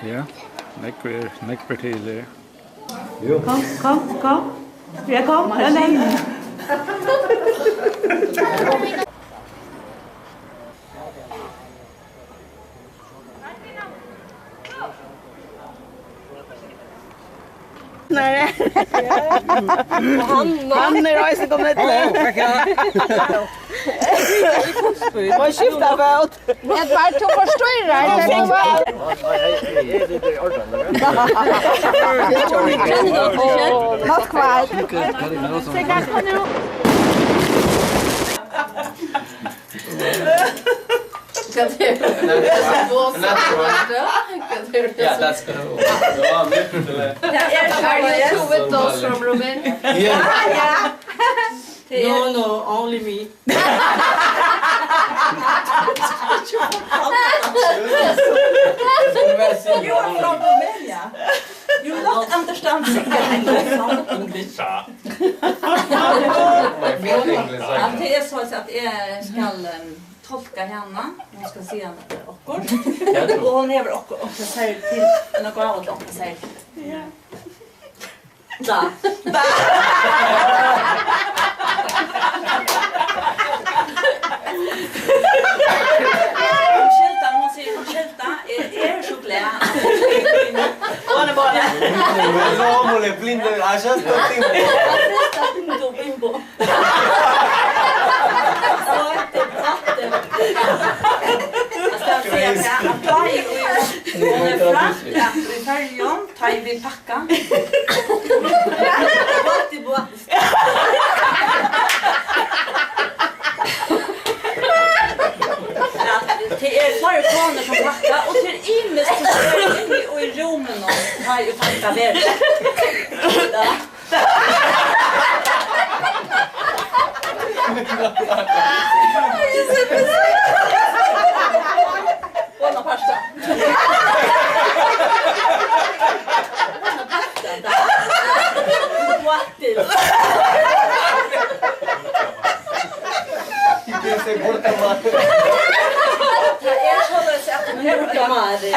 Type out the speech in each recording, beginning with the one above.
Ja, nekber til det. Kom. Ja, kom. Nej. Nej. Han är rejsen kom det. Vad skiftar vart? Ett var to förstår det. Not quite. Så kan nu. Ja, that's good. Are you two with those from Ruben? Yeah. No, only me. You are from Romania. You not understand English. Att det är så att jag ska tolka henne. Hon ska se henne okkor. Och hon är okkor och säger till något annat och säger. Da. Hon säger Skylta, är choklad. Hon är bara. No, mole, plin de așa tot timpul. Bimbo. I färgen tar vi packa. Det är flera koner som packar och till imes och i rummen och tar ju packa väl. Buona pasta. Se curte mare. Jag håller sig att det är mare.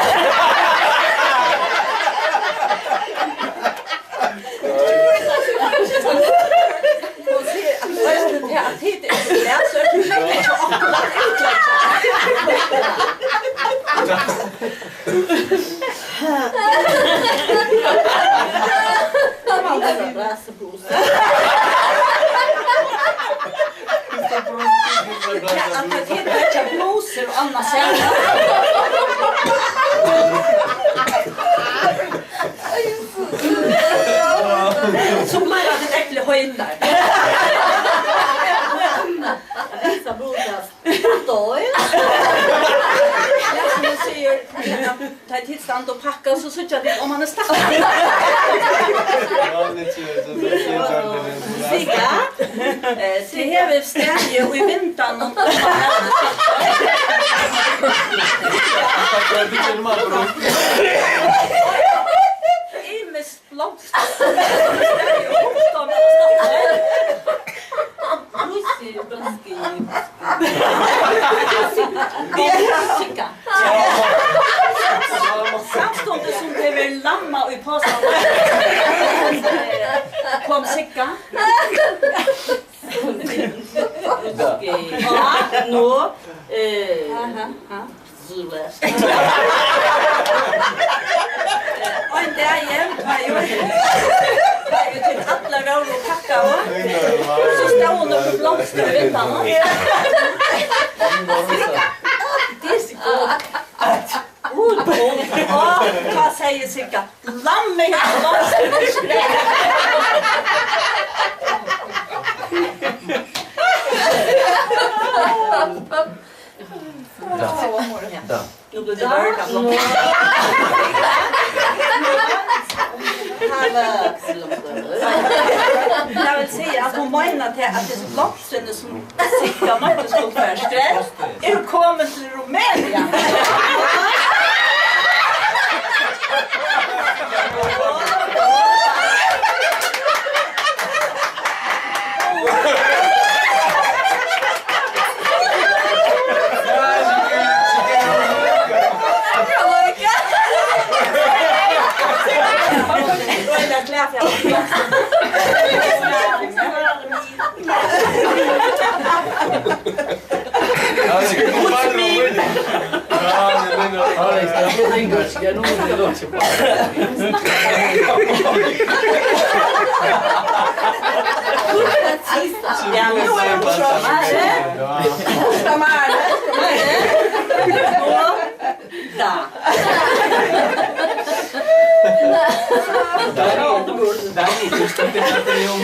Och se att det är hit är det så att det tittar bloser och annat sen. Så blir det ett äckligt höjd där. Vissa bloser. Då är jag som säger ta ett tillstånd och packa så så jag det om man är stark. Ja, det tror jag. Siga. Det här är ställe och i vintern och samståndet som det är lamma och i påsen kom sicka. Ja, nå. Och inte igen, var ju till alla roll och kacka va? Så står hon och blomster vid henne. Det är så gott. Vad säger Sicka? Lammig blomster. Da. Nu blir det varmt. Jag vill säga att hon menar till att det är blomsterna som Sicka mötte stod först. Är du kommit till Rumänien? med för jag.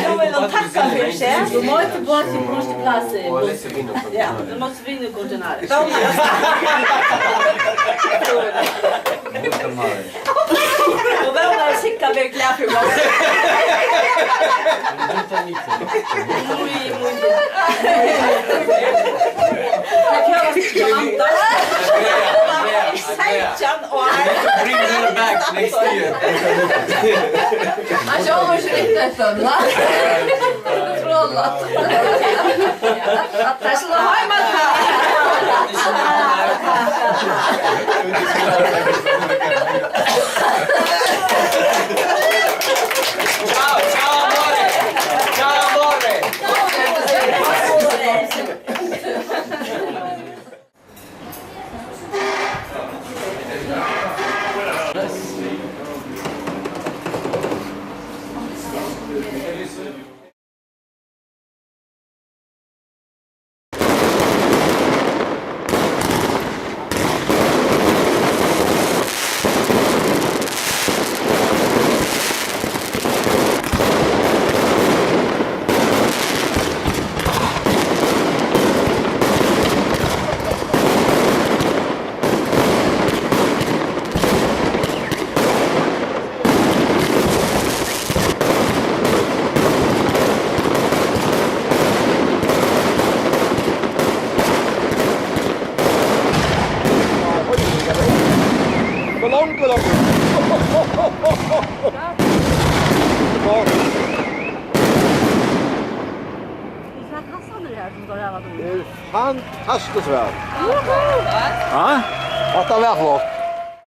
Jag vill nog tacka för sig. Du måste gå till postplatsen. Ja. Du måste vinna kontinent. Och vem har skickat mig kläder för mig? Jag kan inte Bring her back next year. Han kör oss inte för va? Trollat. Det skulle ha en man. Ciao, ciao amore. Ciao amore. Fantastiskt väl. Ja, Att det var flott.